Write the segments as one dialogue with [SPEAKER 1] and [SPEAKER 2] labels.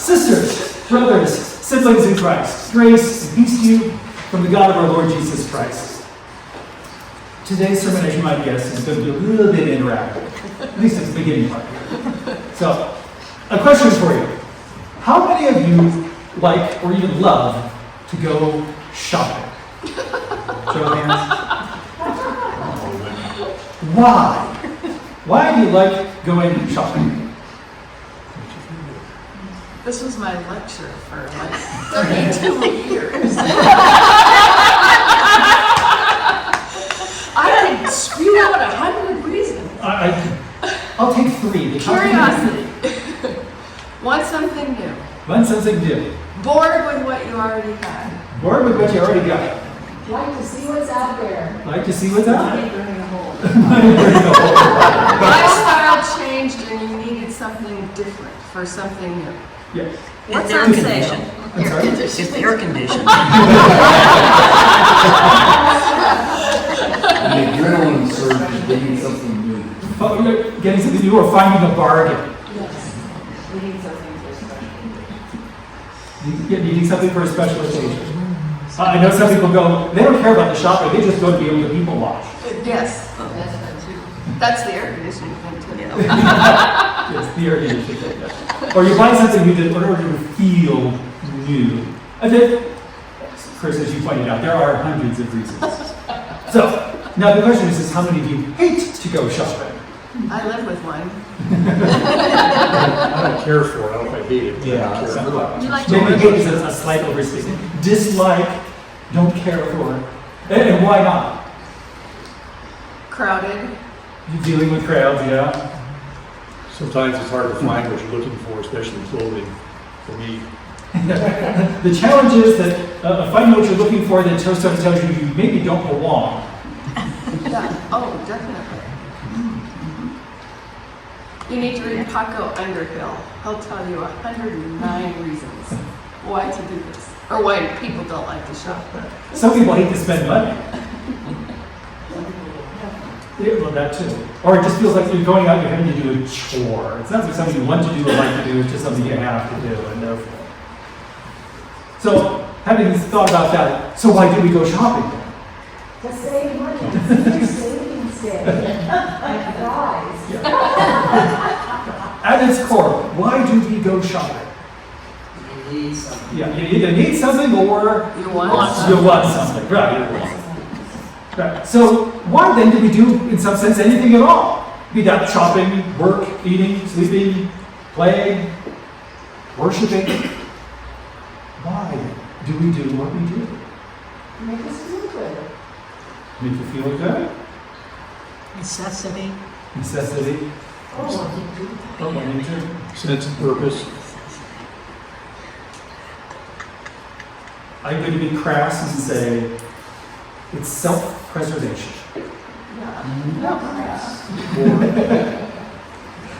[SPEAKER 1] Sisters, brothers, siblings in Christ, grace and peace to you from the God of our Lord Jesus Christ. Today's sermon, as you might guess, is going to be a little bit interactive, at least at the beginning part. So, a question for you. How many of you like or even love to go shopping? Show of hands. Why? Why do you like going shopping?
[SPEAKER 2] This was my lecture for like 32 years. I could spew out 100 reasons.
[SPEAKER 1] I'll take 3.
[SPEAKER 2] Curiosity. Want something new.
[SPEAKER 1] Want something new.
[SPEAKER 2] Bored with what you already had.
[SPEAKER 1] Bored with what you already got.
[SPEAKER 3] Like to see what's out there.
[SPEAKER 1] Like to see what's out there.
[SPEAKER 2] Lifestyle changed and you needed something different for something new.
[SPEAKER 1] Yes.
[SPEAKER 4] It's air conditioned.
[SPEAKER 1] Air
[SPEAKER 4] It's air conditioned.
[SPEAKER 5] The adrenaline surge is getting something new.
[SPEAKER 1] Getting something new or finding a bargain.
[SPEAKER 3] Yes. We need something for special.
[SPEAKER 1] Needing something for a special occasion. I know some people go, they don't care about the shopping, they just go to be able to people watch.
[SPEAKER 2] Yes. That's the air conditioning thing too.
[SPEAKER 1] Yes, the air conditioning thing. Yeah. Or you buy something new in order to feel new. And then, Chris, as you pointed out, there are hundreds of reasons. So, now the question is how many of you hate to go shopping?
[SPEAKER 2] I live with one.
[SPEAKER 6] I don't care for it. I don't know if I hate it.
[SPEAKER 1] Yeah.
[SPEAKER 2] You like to
[SPEAKER 1] Maybe
[SPEAKER 2] order
[SPEAKER 1] hate is a slight overstatement. Dislike, don't care for it. And why not?
[SPEAKER 2] crowded.
[SPEAKER 1] You're dealing with crowds, yeah.
[SPEAKER 6] Sometimes it's hard to find what you're looking for, especially clothing, for me.
[SPEAKER 1] The challenge is that finding what you're looking for that tells you you maybe don't belong.
[SPEAKER 2] Yeah. Oh, definitely. You need to read Paco Underhill. He'll tell you 109 reasons why to do this, or why people don't like to shop.
[SPEAKER 1] Some people hate to spend money. Yeah, well, that too. Or it just feels like you're going out, you're having to do a chore. It's not like something you want to do or like to do, it's just something you have to do, and therefore. So, having thought about that, so why do we go shopping then?
[SPEAKER 3] To save money. It's your savings day. And fries.
[SPEAKER 1] At its core, why do we go shopping?
[SPEAKER 5] You need something.
[SPEAKER 1] Yeah, you either need something or
[SPEAKER 2] You want
[SPEAKER 1] you want something, right? Right. So why then do we do, in some sense, anything at all? Be that shopping, work, eating, sleeping, playing, worshiping. Why do we do what we do?
[SPEAKER 3] Make us feel good.
[SPEAKER 1] Make you feel good?
[SPEAKER 4] Necessity.
[SPEAKER 1] Necessity?
[SPEAKER 3] Oh, wanting to.
[SPEAKER 1] Or wanting to?
[SPEAKER 6] Sense and purpose.
[SPEAKER 1] I'm going to be crass and say it's self-preservation.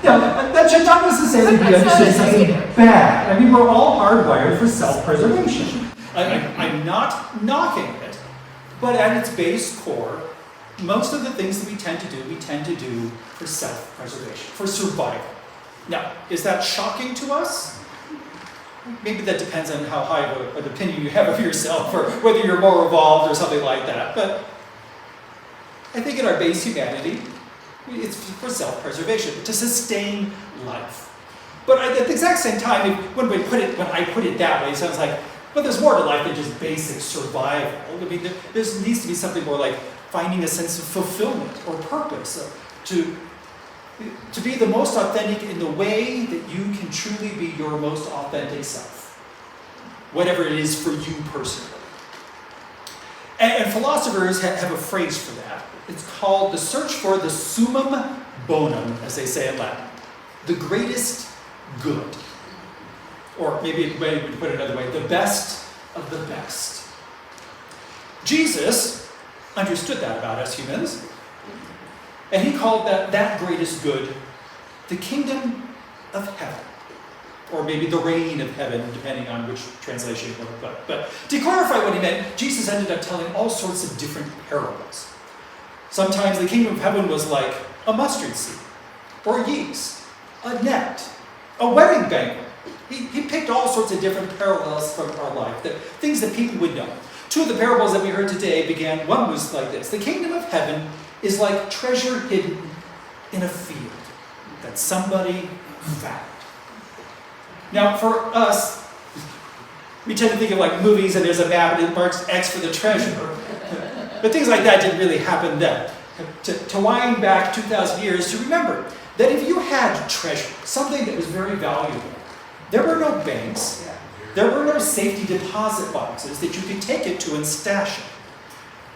[SPEAKER 1] Now, that should not necessarily be understood as something bad. I mean, we're all hardwired for self-preservation. I'm not knocking it, but at its base core, most of the things that we tend to do for self-preservation, for survival. Now, is that shocking to us? Maybe that depends on how high of an opinion you have of yourself, or whether you're more evolved or something like that. But I think in our base humanity, it's for self-preservation, to sustain life. But at the exact same time, when I put it that way, it sounds like, well, there's more to life than just basic survival. I mean, there needs to be something more like finding a sense of fulfillment or purpose, to be the most authentic in the way that you can truly be your most authentic self, whatever it is for you personally. And philosophers have a phrase for that. It's called the search for the summum bonum, as they say in Latin, the greatest good. Or maybe we would put it another way, the best of the best. Jesus understood that about us humans. And he called that greatest good the kingdom of heaven. Or maybe the reign of heaven, depending on which translation you want to put. But to clarify what he meant, Jesus ended up telling all sorts of different parables. Sometimes the kingdom of heaven was like a mustard seed, or yeast, a net, a wedding banquet, He picked all sorts of different parallels from our life, things that people would know. Two of the parables that we heard today began, one was like this: the kingdom of heaven is like treasure hidden in a field that somebody found. Now, for us, we tend to think of like movies and there's a map and it marks X for the treasure. But things like that didn't really happen then. To wind back 2,000 years, to remember that if you had treasure, something that was very valuable, there were no banks, there were no safety deposit boxes that you could take it to and stash it.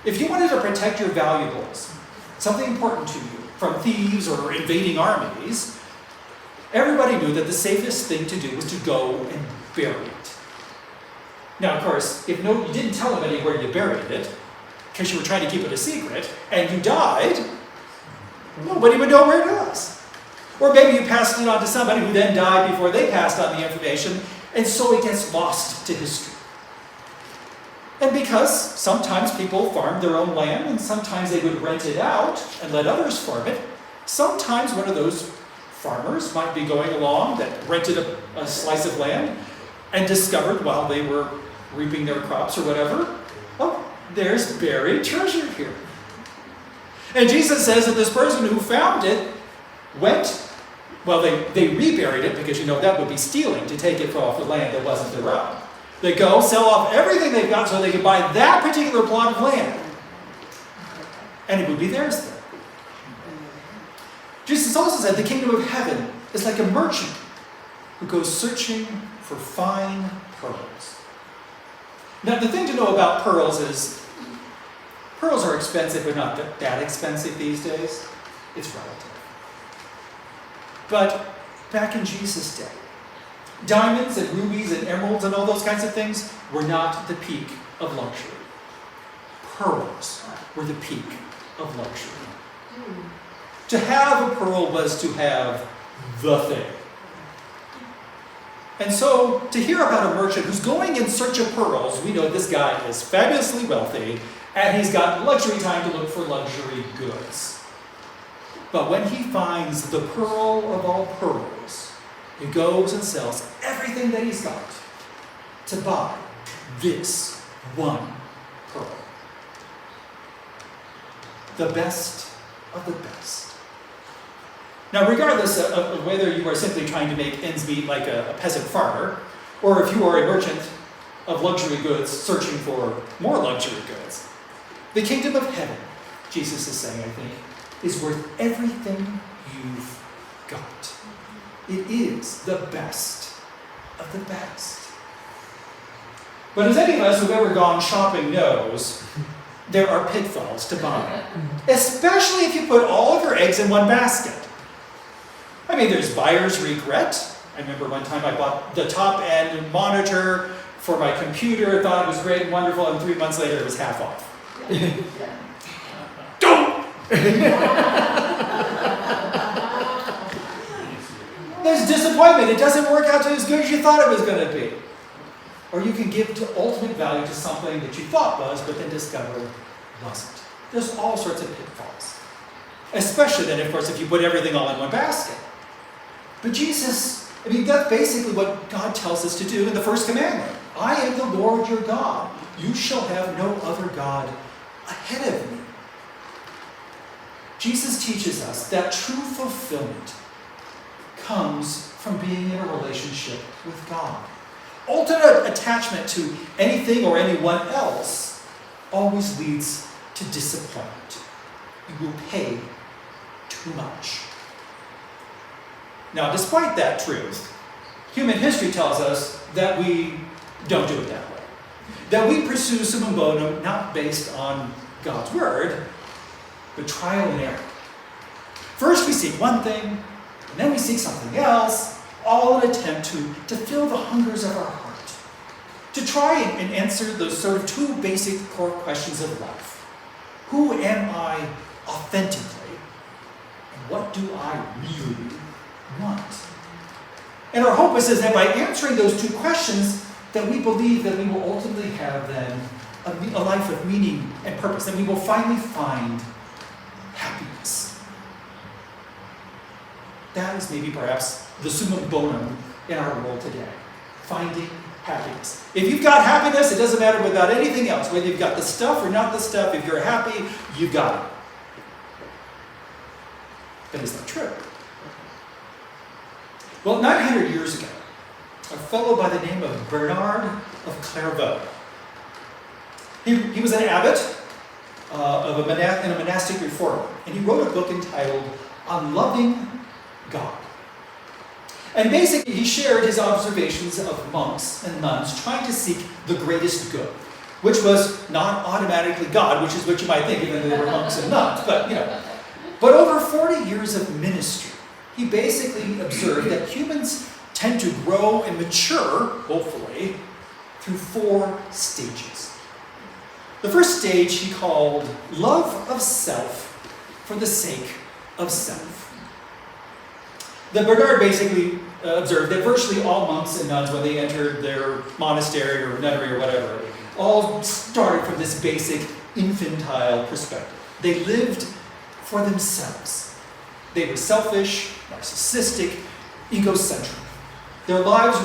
[SPEAKER 1] If you wanted to protect your valuables, something important to you, from thieves or invading armies, everybody knew that the safest thing to do was to go and bury it. Now, of course, if you didn't tell them anywhere you buried it, because you were trying to keep it a secret, and you died, nobody would know where it was. Or maybe you passed it on to somebody who then died before they passed on the information, and so it gets lost to history. And because sometimes people farmed their own land, and sometimes they would rent it out and let others farm it, sometimes one of those farmers might be going along that rented a slice of land and discovered while they were reaping their crops or whatever, oh, there's buried treasure here. And Jesus says that this person who found it they reburied it, because that would be stealing to take it off the land that wasn't their own. They go, sell off everything they've got so they can buy that particular plot of land. And it would be theirs then. Jesus also said the kingdom of heaven is like a merchant who goes searching for fine pearls. Now, the thing to know about pearls is pearls are expensive, but not that expensive these days. It's relative. But back in Jesus' day, diamonds and rubies and emeralds and all those kinds of things were not the peak of luxury. Pearls were the peak of luxury. To have a pearl was to have the thing. And so, to hear about a merchant who's going in search of pearls, we know this guy is fabulously wealthy, and he's got luxury time to look for luxury goods. But when he finds the pearl of all pearls, he goes and sells everything that he's got to buy this one pearl. The best of the best. Now, regardless of whether you are simply trying to make ends meet like a peasant farmer, or if you are a merchant of luxury goods searching for more luxury goods, the kingdom of heaven, Jesus is saying, I think, is worth everything you've got. It is the best of the best. But as any of us who've ever gone shopping knows, there are pitfalls to buying, especially if you put all of your eggs in one basket. I mean, there's buyer's regret. I remember one time I bought the top-end monitor for my computer, thought it was great and wonderful, and 3 months later it was half off. Don't! There's disappointment. It doesn't work out as good as you thought it was going to be. Or you can give to ultimate value to something that you thought was, but then discover wasn't. There's all sorts of pitfalls. Especially then, of course, if you put everything all in one basket. But Jesus, that's basically what God tells us to do in the first commandment. I am the Lord your God. You shall have no other God ahead of me. Jesus teaches us that true fulfillment comes from being in a relationship with God. Ultimate attachment to anything or anyone else always leads to disappointment. You will pay too much. Now, despite that truth, human history tells us that we don't do it that way. That we pursue summum bonum not based on God's word, but trial and error. First we seek one thing, and then we seek something else, all in an attempt to fill the hungers of our heart. To try and answer those sort of two basic core questions of life. Who am I authentically? And what do I really want? And our hope is that by answering those two questions, that we believe that we will ultimately have then a life of meaning and purpose, and we will finally find happiness. That is maybe perhaps the summum bonum in our world today. Finding happiness. If you've got happiness, it doesn't matter about anything else. Whether you've got the stuff or not the stuff, if you're happy, you've got it. But is that true? Well, 900 years ago, a fellow by the name of Bernard of Clairvaux. He was an abbot in a monastic reformer, and he wrote a book entitled On Loving God. And basically, he shared his observations of monks and nuns trying to seek the greatest good, which was not automatically God, which is what you might think, even though they were monks and nuns. But over 40 years of ministry, he basically observed that humans tend to grow and mature, hopefully, through 4 stages. The first stage he called love of self for the sake of self. Then Bernard basically observed that virtually all monks and nuns, when they entered their monastery or nunnery or whatever, all started from this basic infantile perspective. They lived for themselves. They were selfish, narcissistic, egocentric. Their lives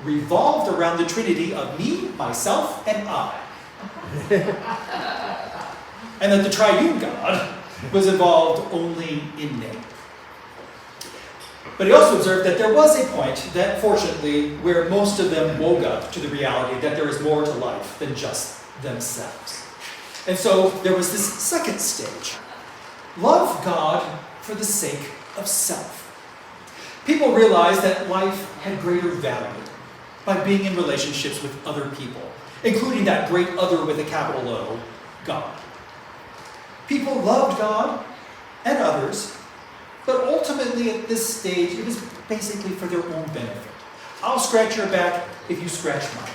[SPEAKER 1] revolved around the trinity of me, myself, and I. And that the triune God was involved only in name. But he also observed that there was a point that, fortunately, where most of them woke up to the reality that there is more to life than just themselves. And so there was this second stage. Love God for the sake of self. People realized that life had greater value by being in relationships with other people, including that great other with a capital O, God. People loved God and others, but ultimately at this stage, it was basically for their own benefit. I'll scratch your back if you scratch my back.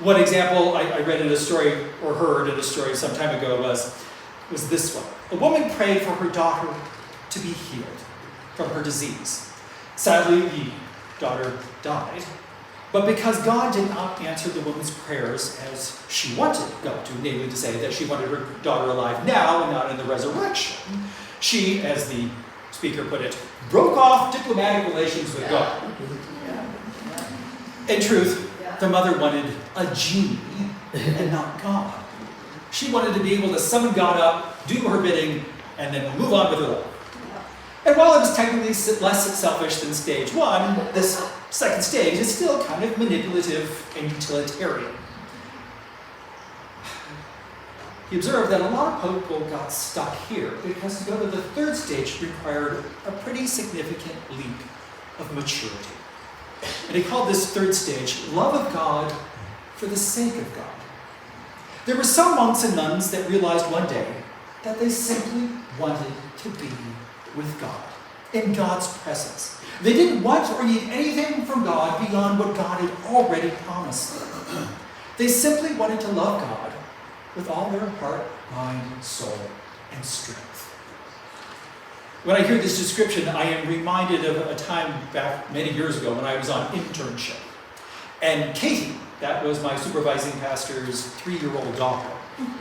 [SPEAKER 1] One example I read in a story, or heard in a story some time ago, was this one. A woman prayed for her daughter to be healed from her disease. Sadly, the daughter died. But because God did not answer the woman's prayers as she wanted God to, namely to say that she wanted her daughter alive now and not in the resurrection, she, as the speaker put it, broke off diplomatic relations with God. In truth, the mother wanted a genie and not God. She wanted to be able to summon God up, do her bidding, and then move on with her life. And while it was technically less selfish than stage 1, this second stage is still kind of manipulative and utilitarian. He observed that a lot of people got stuck here because to go to the third stage required a pretty significant leap of maturity. And he called this third stage love of God for the sake of God. There were some monks and nuns that realized one day that they simply wanted to be with God, in God's presence. They didn't want or need anything from God beyond what God had already promised them. They simply wanted to love God with all their heart, mind, soul, and strength. When I hear this description, I am reminded of a time back many years ago when I was on internship. And Katie, that was my supervising pastor's 3-year-old daughter.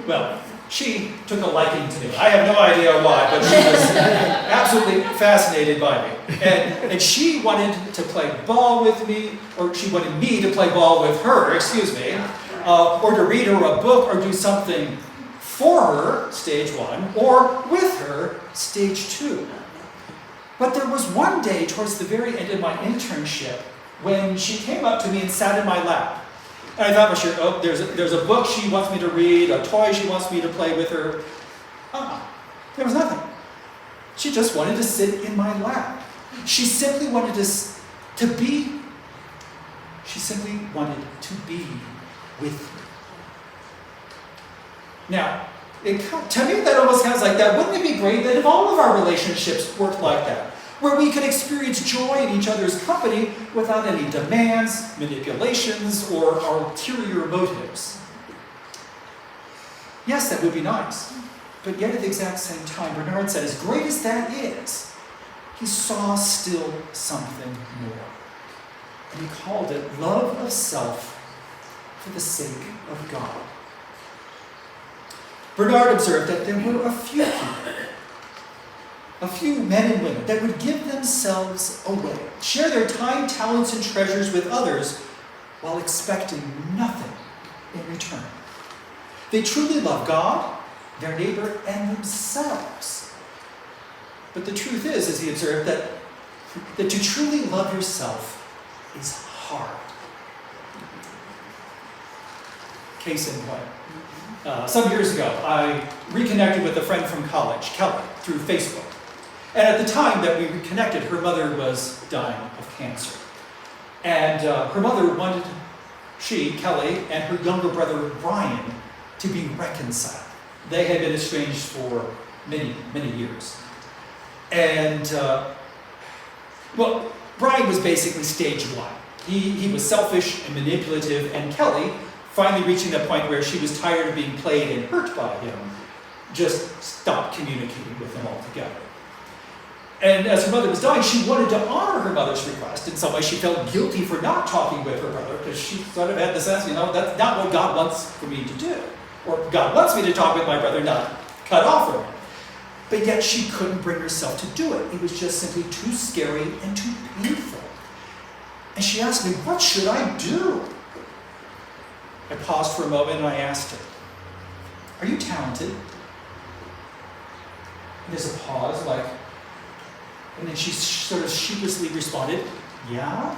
[SPEAKER 1] Well, she took a liking to me. I have no idea why, but she was absolutely fascinated by me. And she wanted to play ball with me, or she wanted me to play ball with her, or to read her a book or do something for her, stage 1, or with her, stage 2. But there was one day towards the very end of my internship when she came up to me and sat in my lap. And I thought, well, sure, oh, there's a book she wants me to read, a toy she wants me to play with her. There was nothing. She just wanted to sit in my lap. She simply wanted to be. She simply wanted to be with me. Now, to me that almost sounds like that. Wouldn't it be great that if all of our relationships worked like that? Where we could experience joy in each other's company without any demands, manipulations, or ulterior motives. Yes, that would be nice. But yet at the exact same time, Bernard said, as great as that is, he saw still something more. And he called it love of self for the sake of God. Bernard observed that there were a few people A few men and women that would give themselves away, share their time, talents, and treasures with others while expecting nothing in return. They truly love God, their neighbor, and themselves. But the truth is, as he observed, that to truly love yourself is hard. Case in point. Some years ago, I reconnected with a friend from college, Kelly, through Facebook. And at the time that we reconnected, her mother was dying of cancer. And her mother wanted Kelly, and her younger brother, Brian, to be reconciled. They had been estranged for many, many years. And, Brian was basically stage one. He was selfish and manipulative, and Kelly, finally reaching that point where she was tired of being played and hurt by him, just stopped communicating with him altogether. And as her mother was dying, she wanted to honor her mother's request. In some way, she felt guilty for not talking with her brother, because she sort of had the sense, that's not what God wants for me to do. Or God wants me to talk with my brother, not cut off from him. But yet she couldn't bring herself to do it. It was just simply too scary and too painful. And she asked me, what should I do? I paused for a moment and I asked her, are you talented? And there's a pause, and then she sort of sheepishly responded, yeah,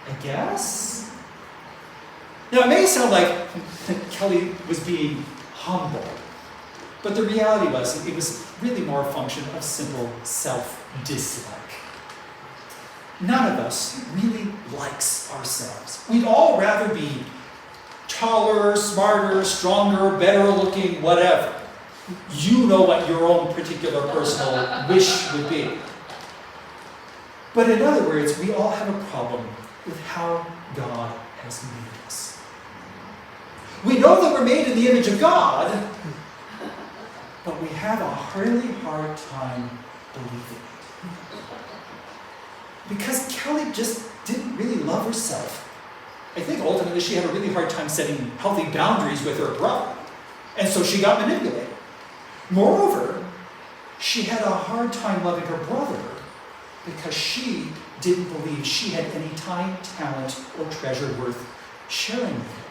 [SPEAKER 1] I guess. Now it may sound like Kelly was being humble, but the reality was it was really more a function of simple self-dislike. None of us really likes ourselves. We'd all rather be taller, smarter, stronger, better looking, whatever. You know what your own particular personal wish would be. But in other words, we all have a problem with how God has made us. We know that we're made in the image of God, but we have a really hard time believing it. Because Kelly just didn't really love herself. I think ultimately she had a really hard time setting healthy boundaries with her brother, and so she got manipulated. Moreover, she had a hard time loving her brother because she didn't believe she had any time, talent, or treasure worth sharing with him,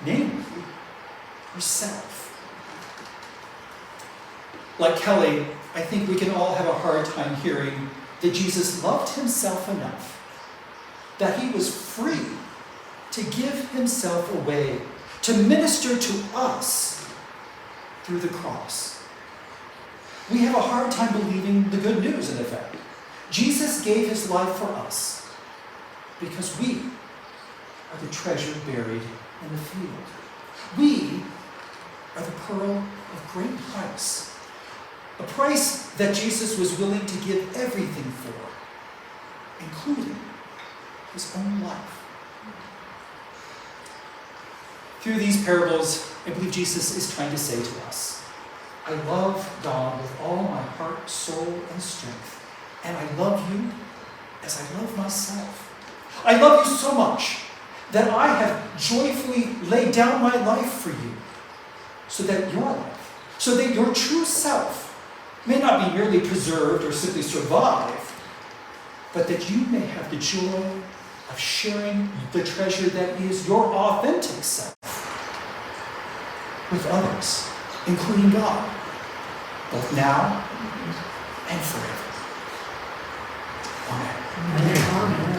[SPEAKER 1] namely herself. Like Kelly, I think we can all have a hard time hearing that Jesus loved himself enough, that he was free to give himself away, to minister to us through the cross. We have a hard time believing the good news, in effect. Jesus gave his life for us because we are the treasure buried in the field. We are the pearl of great price. A price that Jesus was willing to give everything for, including his own life. Through these parables, I believe Jesus is trying to say to us, I love God with all my heart, soul, and strength. And I love you as I love myself. I love you so much that I have joyfully laid down my life for you, so that your life, so that your true self may not be merely preserved or simply survive, but that you may have the joy of sharing the treasure that is your authentic self with others, including God, both now and forever. Amen.
[SPEAKER 4] Amen.